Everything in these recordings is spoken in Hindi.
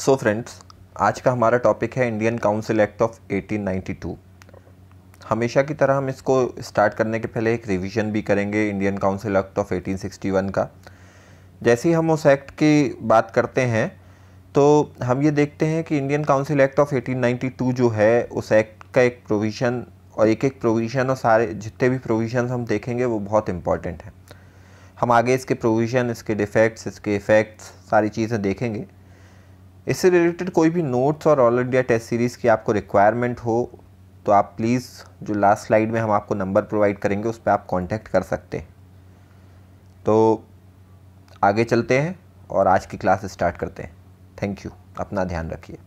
सो फ्रेंड्स, आज का हमारा टॉपिक है इंडियन काउंसिल एक्ट ऑफ 1892। हमेशा की तरह हम इसको स्टार्ट करने के पहले एक रिवीजन भी करेंगे इंडियन काउंसिल एक्ट ऑफ 1861 का। जैसे ही हम उस एक्ट की बात करते हैं तो हम ये देखते हैं कि इंडियन काउंसिल एक्ट ऑफ 1892 जो है उस एक्ट का एक प्रोविज़न और एक प्रोविज़न और सारे जितने भी प्रोविज़न हम देखेंगे वो बहुत इंपॉर्टेंट हैं। हम आगे इसके प्रोविज़न, इसके डिफेक्ट्स, इसके इफ़ेक्ट्स सारी चीज़ें देखेंगे। इससे रिलेटेड कोई भी नोट्स और ऑल इंडिया टेस्ट सीरीज़ की आपको रिक्वायरमेंट हो तो आप प्लीज़ जो लास्ट स्लाइड में हम आपको नंबर प्रोवाइड करेंगे उस पर आप कांटेक्ट कर सकते हैं। तो आगे चलते हैं और आज की क्लास स्टार्ट करते हैं। थैंक यू, अपना ध्यान रखिए।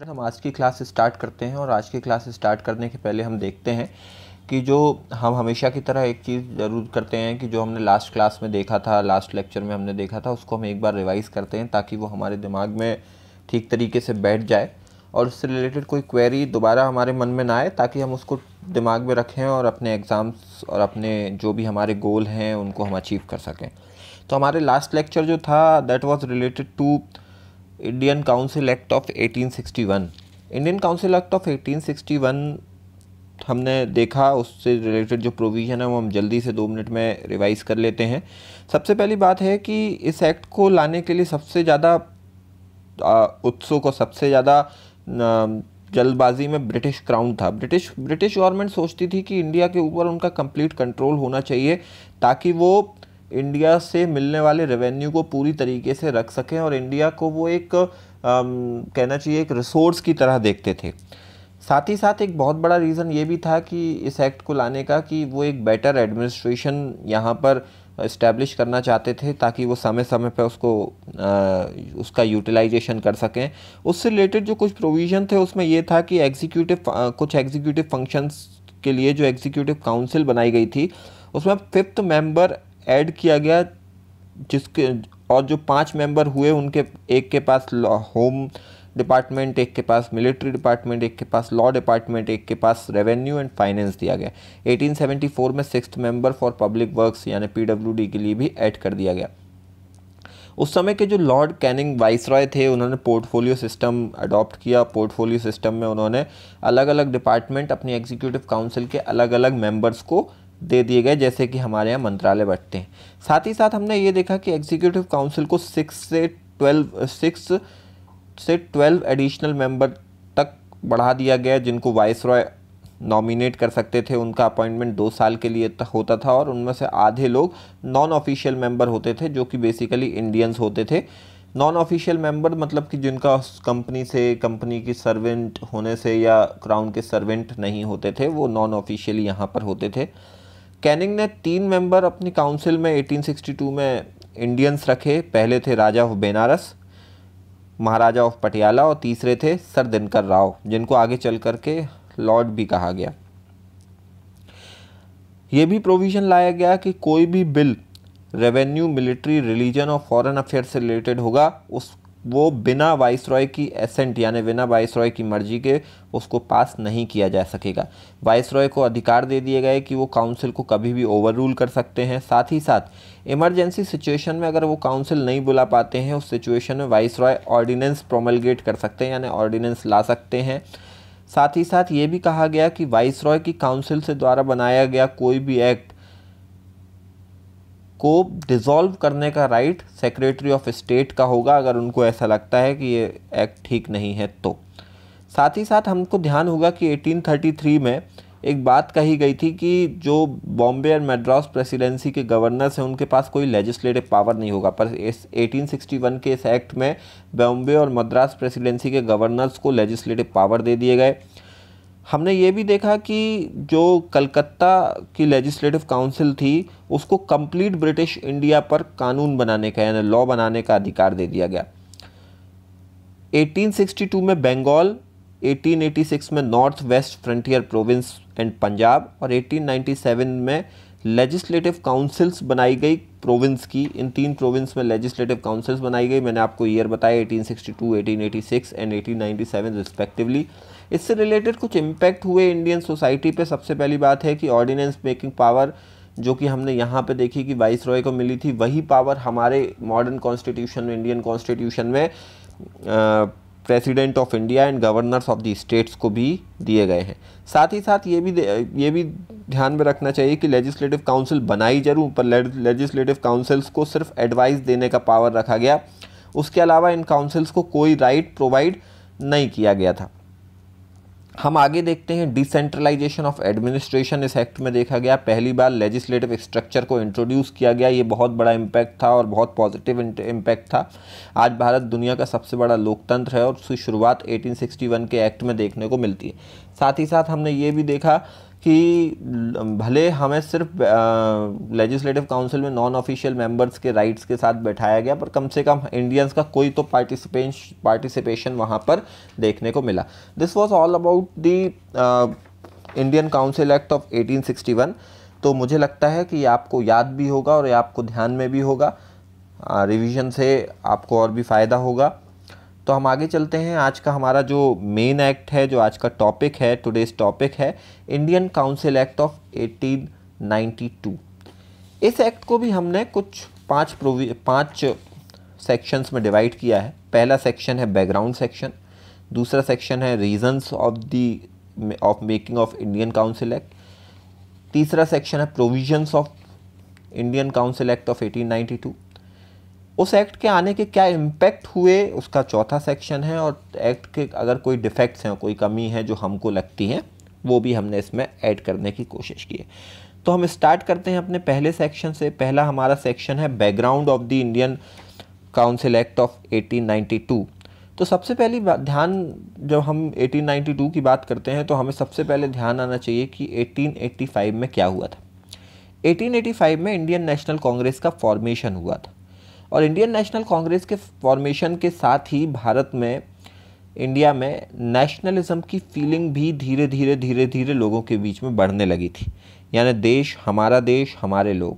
हम आज की क्लास स्टार्ट करते हैं और आज की क्लास स्टार्ट करने के पहले हम देखते हैं कि जो हम हमेशा की तरह एक चीज़ ज़रूर करते हैं कि जो हमने लास्ट क्लास में देखा था, लास्ट लेक्चर में हमने देखा था, उसको हम एक बार रिवाइज़ करते हैं ताकि वो हमारे दिमाग में ठीक तरीके से बैठ जाए और उससे रिलेटेड कोई क्वेरी दोबारा हमारे मन में ना आए, ताकि हम उसको दिमाग में रखें और अपने एग्ज़ाम्स और अपने जो भी हमारे गोल हैं उनको हम अचीव कर सकें। तो हमारे लास्ट लेक्चर जो था that was related to Indian council act of 1861। Indian council act of 1861 हमने देखा, उससे रिलेटेड जो प्रोविज़न है वो हम जल्दी से 2 मिनट में रिवाइज़ कर लेते हैं। सबसे पहली बात है कि इस एक्ट को लाने के लिए सबसे ज़्यादा उत्सुक और सबसे ज़्यादा जल्दबाजी में ब्रिटिश क्राउन था। ब्रिटिश गवर्नमेंट सोचती थी कि इंडिया के ऊपर उनका कंप्लीट कंट्रोल होना चाहिए ताकि वो इंडिया से मिलने वाले रेवेन्यू को पूरी तरीके से रख सकें और इंडिया को वो एक कहना चाहिए एक रिसोर्स की तरह देखते थे। साथ ही साथ एक बहुत बड़ा रीज़न ये भी था कि इस एक्ट को लाने का कि वो एक बेटर एडमिनिस्ट्रेशन यहाँ पर इस्टेब्लिश करना चाहते थे ताकि वो समय समय पर उसका यूटिलाइजेशन कर सकें। उससे रिलेटेड जो कुछ प्रोविज़न थे उसमें ये था कि कुछ एग्जीक्यूटिव फंक्शंस के लिए जो एग्जीक्यूटिव काउंसिल बनाई गई थी उसमें 5th मेंबर ऐड किया गया, जिसके और जो 5 मेंबर हुए उनके एक के पास होम डिपार्टमेंट, एक के पास मिलिट्री डिपार्टमेंट, एक के पास लॉ डिपार्टमेंट, एक के पास रेवेन्यू एंड फाइनेंस दिया गया। 1874 में 6th member for public works यानी PWD के लिए भी ऐड कर दिया गया। उस समय के जो लॉर्ड कैनिंग वाइसरॉय थे उन्होंने पोर्टफोलियो सिस्टम अडॉप्ट किया। पोर्टफोलियो सिस्टम में उन्होंने अलग अलग डिपार्टमेंट अपनी एग्जीक्यूटिव काउंसिल के अलग अलग मेंबर्स को दे दिए गए, जैसे कि हमारे यहाँ मंत्रालय बढ़ते हैं। साथ ही साथ हमने ये देखा कि एग्जीक्यूटिव काउंसिल को 6 से 12 एडिशनल मेंबर तक बढ़ा दिया गया, जिनको वाइसरॉय नॉमिनेट कर सकते थे। उनका अपॉइंटमेंट 2 साल के लिए होता था और उनमें से आधे लोग नॉन ऑफिशियल मेंबर होते थे जो कि बेसिकली इंडियंस होते थे। नॉन ऑफिशियल मेंबर मतलब कि जिनका कंपनी की सर्वेंट होने से या क्राउन के सर्वेंट नहीं होते थे, वो नॉन ऑफिशियली यहाँ पर होते थे। कैनिंग ने 3 मेंबर अपनी काउंसिल में 1862 में इंडियंस रखे। पहले थे राजा ऑफ बेनारस, महाराजा ऑफ पटियाला और तीसरे थे सर दिनकर राव, जिनको आगे चल कर के लॉर्ड भी कहा गया। ये भी प्रोविज़न लाया गया कि कोई भी बिल रेवेन्यू, मिलिट्री, रिलीजन और फॉरेन अफेयर से रिलेटेड होगा वो बिना वाइसरॉय की एसेंट यानी बिना वाइसरॉय की मर्जी के उसको पास नहीं किया जा सकेगा। वाइसरॉय को अधिकार दे दिए गए कि वो काउंसिल को कभी भी ओवर रूल कर सकते हैं। साथ ही साथ इमरजेंसी सिचुएशन में अगर वो काउंसिल नहीं बुला पाते हैं, उस सिचुएशन में वाइसरॉय ऑर्डिनेंस प्रोमलगेट कर सकते हैं यानी ऑर्डिनेंस ला सकते हैं। साथ ही साथ ये भी कहा गया कि वाइसरॉय की काउंसिल से द्वारा बनाया गया कोई भी एक्ट को डिसॉल्व करने का राइट सेक्रेटरी ऑफ स्टेट का होगा अगर उनको ऐसा लगता है कि ये एक्ट ठीक नहीं है तो। साथ ही साथ हमको ध्यान होगा कि 1833 में एक बात कही गई थी कि जो बॉम्बे और मद्रास प्रेसिडेंसी के गवर्नर्स हैं उनके पास कोई लेजिस्लेटिव पावर नहीं होगा, पर इस 1861 के इस एक्ट में बॉम्बे और मद्रास प्रेसिडेंसी के गवर्नर्स को लेजिस्लेटिव पावर दे दिए गए। हमने ये भी देखा कि जो कलकत्ता की लेजिस्लेटिव काउंसिल थी उसको कंप्लीट ब्रिटिश इंडिया पर कानून बनाने का यानी लॉ बनाने का अधिकार दे दिया गया। 1862 में बंगाल, 1886 में north west frontier province and Punjab और 1897 में लेजिस्लेटिव काउंसिल्स बनाई गई प्रोविंस की। इन 3 प्रोविंस में लेजिस्लेटिव काउंसिल्स बनाई गई। मैंने आपको ईयर बताया 1862, 1886 एंड 1897 रिस्पेक्टिवली। इससे रिलेटेड कुछ इम्पैक्ट हुए इंडियन सोसाइटी पे। सबसे पहली बात है कि ऑर्डिनेंस मेकिंग पावर जो कि हमने यहाँ पे देखी कि वाइसरॉय को मिली थी, वही पावर हमारे मॉडर्न कॉन्स्टिट्यूशन में, इंडियन कॉन्स्टिट्यूशन में president of India and governors of the states को भी दिए गए हैं। साथ ही साथ ये भी ध्यान में रखना चाहिए कि लेजिस्लेटिव काउंसिल बनाई जरूर, पर लेजिस्लेटिव काउंसिल्स को सिर्फ एडवाइस देने का पावर रखा गया, उसके अलावा इन काउंसिल्स को कोई राइट प्रोवाइड नहीं किया गया था। हम आगे देखते हैं डिसेंट्रलाइजेशन ऑफ एडमिनिस्ट्रेशन इस एक्ट में देखा गया। पहली बार लेजिस्लेटिव स्ट्रक्चर को इंट्रोड्यूस किया गया, ये बहुत बड़ा इम्पैक्ट था और बहुत पॉजिटिव इम्पैक्ट था। आज भारत दुनिया का सबसे बड़ा लोकतंत्र है और उसकी शुरुआत 1861 के एक्ट में देखने को मिलती है। साथ ही साथ हमने ये भी देखा कि भले हमें सिर्फ लेजिस्लेटिव काउंसिल में नॉन ऑफिशियल मेंबर्स के राइट्स के साथ बैठाया गया, पर कम से कम इंडियंस का कोई तो पार्टिसिपेशन वहाँ पर देखने को मिला। This was all about the Indian council act of 1861। तो मुझे लगता है कि ये आपको याद भी होगा और ये आपको ध्यान में भी होगा, रिवीजन से आपको और भी फ़ायदा होगा। तो हम आगे चलते हैं। आज का हमारा जो मेन एक्ट है, जो आज का टॉपिक है, टुडेज टॉपिक है इंडियन काउंसिल एक्ट ऑफ 1892। इस एक्ट को भी हमने कुछ पाँच सेक्शंस में डिवाइड किया है। पहला सेक्शन है बैकग्राउंड सेक्शन, दूसरा सेक्शन है reasons of making of Indian council act, तीसरा सेक्शन है provisions of Indian council act of 1892। उस एक्ट के आने के क्या इम्पैक्ट हुए उसका चौथा सेक्शन है, और एक्ट के अगर कोई डिफेक्ट्स हैं, कोई कमी है जो हमको लगती हैं, वो भी हमने इसमें ऐड करने की कोशिश की है। तो हम स्टार्ट करते हैं अपने पहले सेक्शन से। पहला हमारा सेक्शन है background of the Indian council act of 1892। तो सबसे पहली ध्यान, जब हम 1892 की बात करते हैं तो हमें सबसे पहले ध्यान आना चाहिए कि 1885 में क्या हुआ था। 1885 में इंडियन नेशनल कांग्रेस का फॉर्मेशन हुआ था, और इंडियन नेशनल कांग्रेस के फॉर्मेशन के साथ ही भारत में, इंडिया में नेशनलिज्म की फीलिंग भी धीरे धीरे लोगों के बीच में बढ़ने लगी थी। यानी देश हमारे लोग।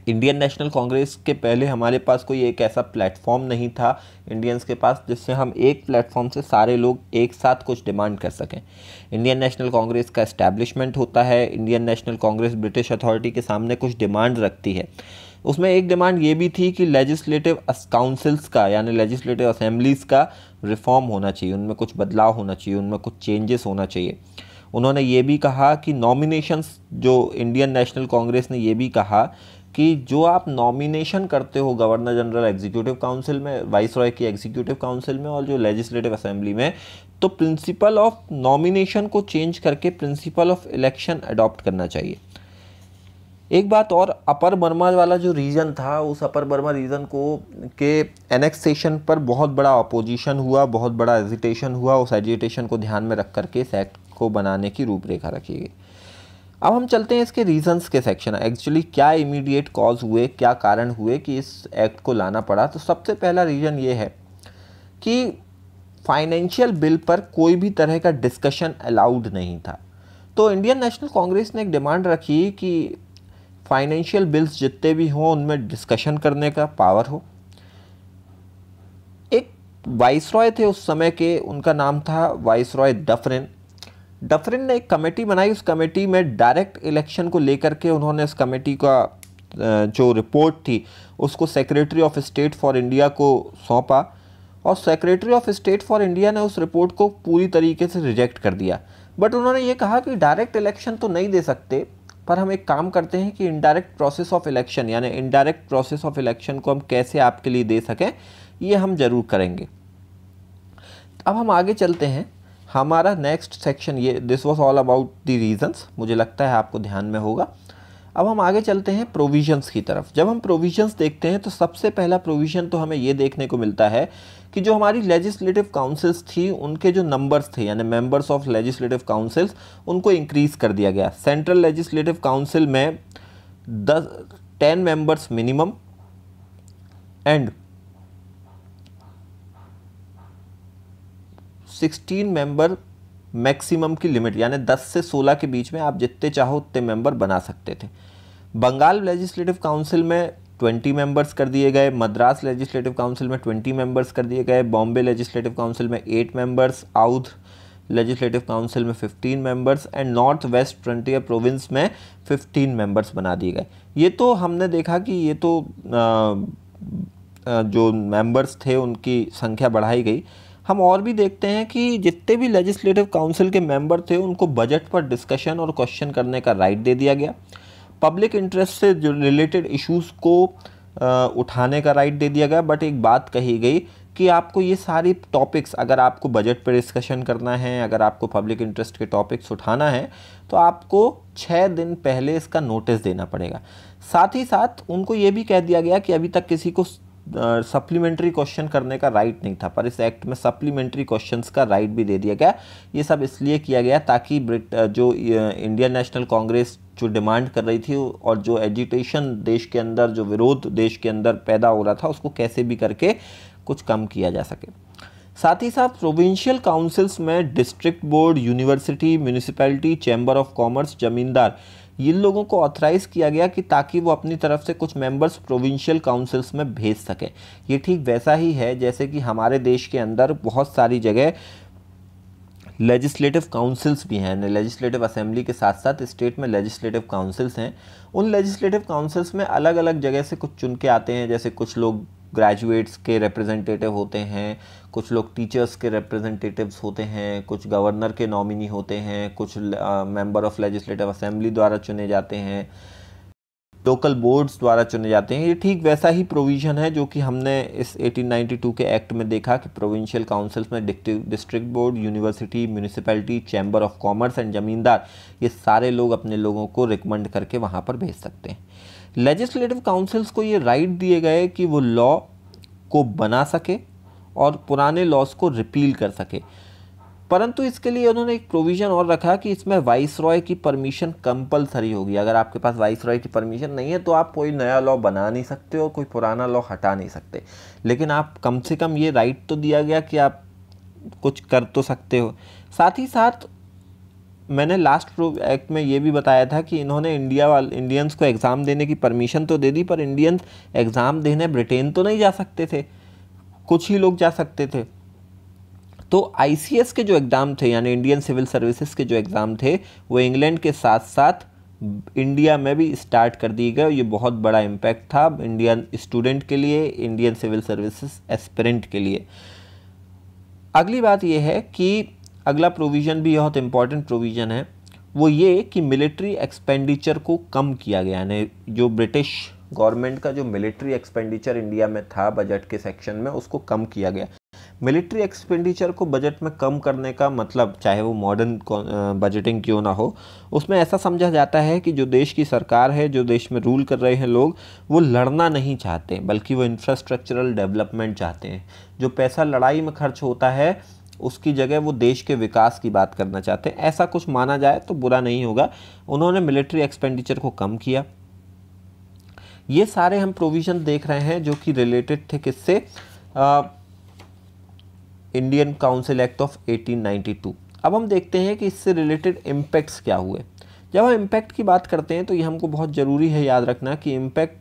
इंडियन नेशनल कांग्रेस के पहले हमारे पास कोई एक ऐसा प्लेटफॉर्म नहीं था इंडियंस के पास जिससे हम एक प्लेटफॉर्म से सारे लोग एक साथ कुछ डिमांड कर सकें। इंडियन नेशनल कांग्रेस का एस्टैब्लिशमेंट होता है। Indian national Congress British authority के सामने कुछ डिमांड रखती है। उसमें एक डिमांड ये भी थी कि लेजिस्लेटिव काउंसिल्स का, यानी लेजिस्लेटिव असेंबलीज़ का रिफॉर्म होना चाहिए, उनमें कुछ बदलाव होना चाहिए, उनमें कुछ चेंजेस होना चाहिए। उन्होंने ये भी कहा कि नॉमिनेशंस, जो इंडियन नेशनल कांग्रेस ने ये भी कहा कि जो आप नॉमिनेशन करते हो गवर्नर जनरल एग्जीक्यूटिव काउंसिल में, वाइसरॉय की एग्जीक्यूटिव काउंसिल में और जो लेजिस्लेटिव असेंबली में, तो प्रिंसिपल ऑफ नॉमिनेशन को चेंज करके प्रिंसिपल ऑफ इलेक्शन अडॉप्ट करना चाहिए। एक बात और, अपर बर्मा वाला जो रीजन था, उस अपर बर्मा रीजन को के एनेक्सेशन पर बहुत बड़ा अपोजिशन हुआ, बहुत बड़ा एजिटेशन हुआ। उस एजिटेशन को ध्यान में रख करके इस एक्ट को बनाने की रूपरेखा रखी गई। अब हम चलते हैं इसके रीजंस के सेक्शन। एक्चुअली क्या इमीडिएट कॉज हुए, क्या कारण हुए कि इस एक्ट को लाना पड़ा। तो सबसे पहला रीजन ये है कि फाइनेंशियल बिल पर कोई भी तरह का डिस्कशन अलाउड नहीं था। तो इंडियन नेशनल कांग्रेस ने एक डिमांड रखी कि फाइनेंशियल बिल्स जितने भी हों उनमें डिस्कशन करने का पावर हो। एक वाइसरॉय थे उस समय के, उनका नाम था वाइसरॉय डफरिन। डफरिन ने एक कमेटी बनाई। उस कमेटी में डायरेक्ट इलेक्शन को लेकर के उन्होंने इस कमेटी का जो रिपोर्ट थी उसको secretary of state for India को सौंपा, और secretary of state for India ने उस रिपोर्ट को पूरी तरीके से रिजेक्ट कर दिया। बट उन्होंने ये कहा कि डायरेक्ट इलेक्शन तो नहीं दे सकते, पर हम एक काम करते हैं कि इनडायरेक्ट प्रोसेस ऑफ इलेक्शन, यानी इनडायरेक्ट प्रोसेस ऑफ इलेक्शन को हम कैसे आपके लिए दे सकें, ये हम ज़रूर करेंगे। अब हम आगे चलते हैं। हमारा नेक्स्ट सेक्शन ये, this was all about the reasons, मुझे लगता है आपको ध्यान में होगा। अब हम आगे चलते हैं प्रोविजंस की तरफ। जब हम प्रोविजंस देखते हैं तो सबसे पहला प्रोविजन तो हमें ये देखने को मिलता है कि जो हमारी लेजिस्लेटिव काउंसिल्स थी उनके जो नंबर्स थे, यानी मेंबर्स ऑफ लेजिस्लेटिव काउंसिल्स, उनको इंक्रीज़ कर दिया गया। सेंट्रल लेजिस्लेटिव काउंसिल में 10 members minimum and 16 member maximum की लिमिट, यानी 10 से 16 के बीच में आप जितने चाहो उतने मेंबर बना सकते थे। बंगाल लेजिस्लेटिव काउंसिल में 20 मेंबर्स कर दिए गए, मद्रास लेजिस्लेटिव काउंसिल में 20 मेंबर्स कर दिए गए, बॉम्बे लेजिस्लेटिव काउंसिल में 8 मेंबर्स, औध लेजिस्लेटिव काउंसिल में 15 members and north west frontier province में 15 मेंबर्स बना दिए गए। ये तो हमने देखा कि ये तो जो मेंबर्स थे उनकी संख्या बढ़ाई गई। हम और भी देखते हैं कि जितने भी लेजिस्लेटिव काउंसिल के मेंबर थे उनको बजट पर डिस्कशन और क्वेश्चन करने का राइट दे दिया गया। पब्लिक इंटरेस्ट से जो रिलेटेड इश्यूज़ को उठाने का राइट दे दिया गया। बट एक बात कही गई कि आपको ये सारी टॉपिक्स, अगर आपको बजट पर डिस्कशन करना है, अगर आपको पब्लिक इंटरेस्ट के टॉपिक्स उठाना है, तो आपको 6 दिन पहले इसका नोटिस देना पड़ेगा। साथ ही साथ उनको ये भी कह दिया गया कि अभी तक किसी को सप्लीमेंट्री क्वेश्चन करने का राइट नहीं था, पर इस एक्ट में सप्लीमेंट्री क्वेश्चंस का राइट भी दे दिया गया। ये सब इसलिए किया गया ताकि जो इंडियन नेशनल कांग्रेस जो डिमांड कर रही थी और जो एजिटेशन देश के अंदर, जो विरोध देश के अंदर पैदा हो रहा था, उसको कैसे भी करके कुछ कम किया जा सके। साथ ही साथ प्रोविंशियल काउंसिल्स में district board, university, municipality, chamber of commerce, जमींदार, इन लोगों को ऑथराइज़ किया गया कि ताकि वो अपनी तरफ से कुछ मेंबर्स प्रोविंशियल काउंसिल्स में भेज सकें। ये ठीक वैसा ही है जैसे कि हमारे देश के अंदर बहुत सारी जगह लेजिस्लेटिव काउंसिल्स भी हैं। लेजिस्लेटिव असेंबली के साथ साथ स्टेट में लेजिस्लेटिव काउंसिल्स हैं। उन लेजिस्लेटिव काउंसिल्स में अलग अलग जगह से कुछ चुन के आते हैं, जैसे कुछ लोग ग्रेजुएट्स के रिप्रेजेंटेटिव होते हैं, कुछ लोग टीचर्स के रिप्रेजेंटेटिव्स होते हैं, कुछ गवर्नर के नॉमिनी होते हैं, कुछ मेंबर ऑफ लेजिस्लेटिव असेंबली द्वारा चुने जाते हैं, लोकल बोर्ड्स द्वारा चुने जाते हैं। ये ठीक वैसा ही प्रोविज़न है जो कि हमने इस 1892 के एक्ट में देखा कि प्रोविंशियल काउंसिल्स में district board, university, municipality, chamber of commerce and जमींदार, ये सारे लोग अपने लोगों को रिकमेंड करके वहाँ पर भेज सकते हैं। लेजिस्लेटिव काउंसिल्स को ये राइट दिए गए कि वो लॉ को बना सके और पुराने लॉज को रिपील कर सके, परंतु इसके लिए उन्होंने एक प्रोविज़न और रखा कि इसमें वाइसरॉय की परमिशन कंपलसरी होगी। अगर आपके पास वाइसरॉय की परमिशन नहीं है तो आप कोई नया लॉ बना नहीं सकते और कोई पुराना लॉ हटा नहीं सकते, लेकिन आप कम से कम ये राइट तो दिया गया कि आप कुछ कर तो सकते हो। साथ ही साथ मैंने लास्ट एक्ट में ये भी बताया था कि इन्होंने इंडियंस को एग्ज़ाम देने की परमिशन तो दे दी, पर इंडियंस एग्ज़ाम देने ब्रिटेन तो नहीं जा सकते थे, कुछ ही लोग जा सकते थे। तो आईसीएस के जो एग्ज़ाम थे, यानी इंडियन सिविल सर्विसेज के जो एग्ज़ाम थे, वो इंग्लैंड के साथ साथ इंडिया में भी स्टार्ट कर दिए गए। ये बहुत बड़ा इम्पैक्ट था इंडियन स्टूडेंट के लिए, इंडियन सिविल सर्विसेज एस्पिरेंट के लिए। अगली बात ये है कि अगला प्रोविज़न भी बहुत इंपॉर्टेंट प्रोविज़न है, वो ये कि मिलिट्री एक्सपेंडिचर को कम किया गया। यानी जो ब्रिटिश गवर्नमेंट का जो मिलिट्री एक्सपेंडिचर इंडिया में था बजट के सेक्शन में, उसको कम किया गया। मिलिट्री एक्सपेंडिचर को बजट में कम करने का मतलब, चाहे वो मॉडर्न बजटिंग क्यों ना हो, उसमें ऐसा समझा जाता है कि जो देश की सरकार है, जो देश में रूल कर रहे हैं लोग, वो लड़ना नहीं चाहते, बल्कि वो इंफ्रास्ट्रक्चरल डेवलपमेंट चाहते हैं। जो पैसा लड़ाई में खर्च होता है उसकी जगह वो देश के विकास की बात करना चाहते हैं। ऐसा कुछ माना जाए तो बुरा नहीं होगा। उन्होंने मिलिट्री एक्सपेंडिचर को कम किया। ये सारे हम प्रोविज़न देख रहे हैं जो कि रिलेटेड थे किससे, इंडियन काउंसिल एक्ट ऑफ 1892। अब हम देखते हैं कि इससे रिलेटेड इम्पैक्ट्स क्या हुए। जब हम इम्पैक्ट की बात करते हैं तो ये हमको बहुत ज़रूरी है याद रखना कि इम्पैक्ट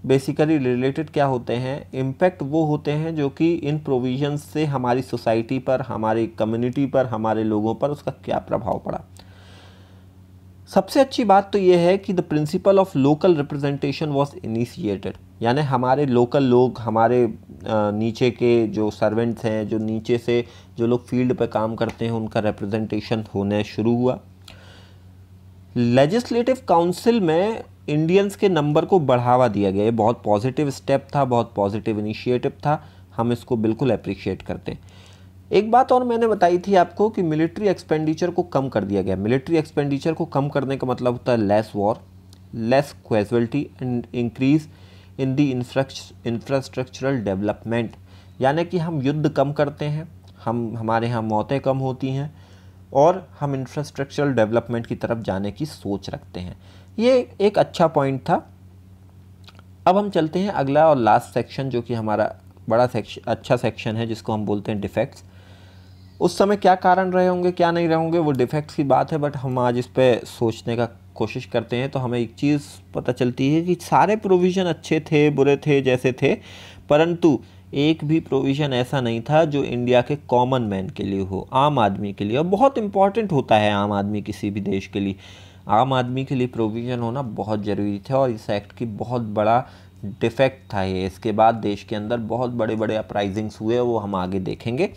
बेसिकली रिलेटेड क्या होते हैं। इम्पैक्ट वो होते हैं जो कि इन प्रोविजंस से हमारी सोसाइटी पर, हमारी कम्युनिटी पर, हमारे लोगों पर उसका क्या प्रभाव पड़ा। सबसे अच्छी बात तो ये है कि the principle of local representation was initiated, यानी हमारे लोकल लोग, हमारे नीचे के जो सर्वेंट्स हैं, जो नीचे से जो लोग फील्ड पे काम करते हैं, उनका रिप्रेजेंटेशन होने शुरू हुआ। लेजिस्लेटिव काउंसिल में इंडियंस के नंबर को बढ़ावा दिया गया। ये बहुत पॉजिटिव स्टेप था, बहुत पॉजिटिव इनिशिएटिव था, हम इसको बिल्कुल अप्रिशिएट करते हैं। एक बात और मैंने बताई थी आपको कि मिलिट्री एक्सपेंडिचर को कम कर दिया गया। मिलिट्री एक्सपेंडिचर को कम करने का मतलब होता है less war, less casualty and increase in the infrastructural development, यानी कि हम युद्ध कम करते हैं, हमारे यहाँ मौतें कम होती हैं और हम इंफ्रास्ट्रक्चरल डेवलपमेंट की तरफ जाने की सोच रखते हैं। ये एक अच्छा पॉइंट था। अब हम चलते हैं अगला और लास्ट सेक्शन, जो कि हमारा बड़ा अच्छा सेक्शन है, जिसको हम बोलते हैं डिफेक्ट्स। उस समय क्या कारण रहे होंगे, क्या नहीं रहे होंगे, वो डिफेक्ट्स की बात है, बट हम आज इस पर सोचने का कोशिश करते हैं तो हमें एक चीज़ पता चलती है कि सारे प्रोविज़न अच्छे थे, बुरे थे, जैसे थे, परंतु एक भी प्रोविज़न ऐसा नहीं था जो इंडिया के कॉमन मैन के लिए हो, आम आदमी के लिए। और बहुत इम्पॉर्टेंट होता है आम आदमी किसी भी देश के लिए, आम आदमी के लिए प्रोविज़न होना बहुत ज़रूरी था। और इस एक्ट की बहुत बड़ा डिफेक्ट था ये। इसके बाद देश के अंदर बहुत बड़े बड़े अपराइजिंग्स हुए, वो हम आगे देखेंगे।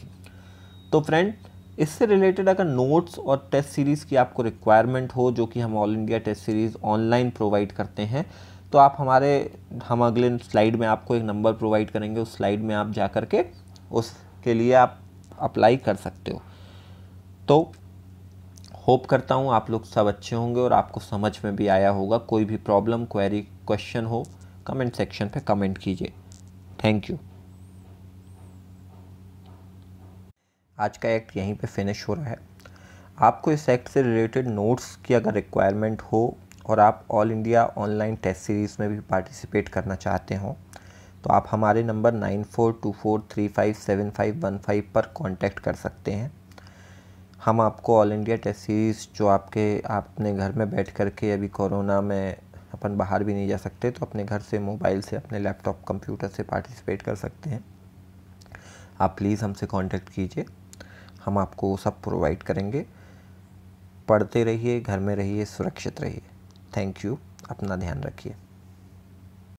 तो फ्रेंड, इससे रिलेटेड अगर नोट्स और टेस्ट सीरीज़ की आपको रिक्वायरमेंट हो, जो कि हम all India test series online provide करते हैं, तो आप हम अगले स्लाइड में आपको एक नंबर प्रोवाइड करेंगे, उस स्लाइड में आप जा कर के उसके लिए आप अप्लाई कर सकते हो। तो होप करता हूँ आप लोग सब अच्छे होंगे और आपको समझ में भी आया होगा। कोई भी प्रॉब्लम, क्वेरी, क्वेश्चन हो, कमेंट सेक्शन पे कमेंट कीजिए। Thank you. आज का एक्ट यहीं पे फिनिश हो रहा है। आपको इस एक्ट से रिलेटेड नोट्स की अगर रिक्वायरमेंट हो और आप all India online test series में भी पार्टिसिपेट करना चाहते हो, तो आप हमारे नंबर 9424357515 पर कांटेक्ट कर सकते हैं। हम आपको ऑल इंडिया टेस्ट सीरीज़ जो आपने घर में बैठ कर के, अभी कोरोना में अपन बाहर भी नहीं जा सकते, तो अपने घर से, मोबाइल से, अपने लैपटॉप, कंप्यूटर से पार्टिसिपेट कर सकते हैं। आप प्लीज़ हमसे कांटेक्ट कीजिए, हम आपको सब प्रोवाइड करेंगे। पढ़ते रहिए, घर में रहिए, सुरक्षित रहिए। Thank you. अपना ध्यान रखिए।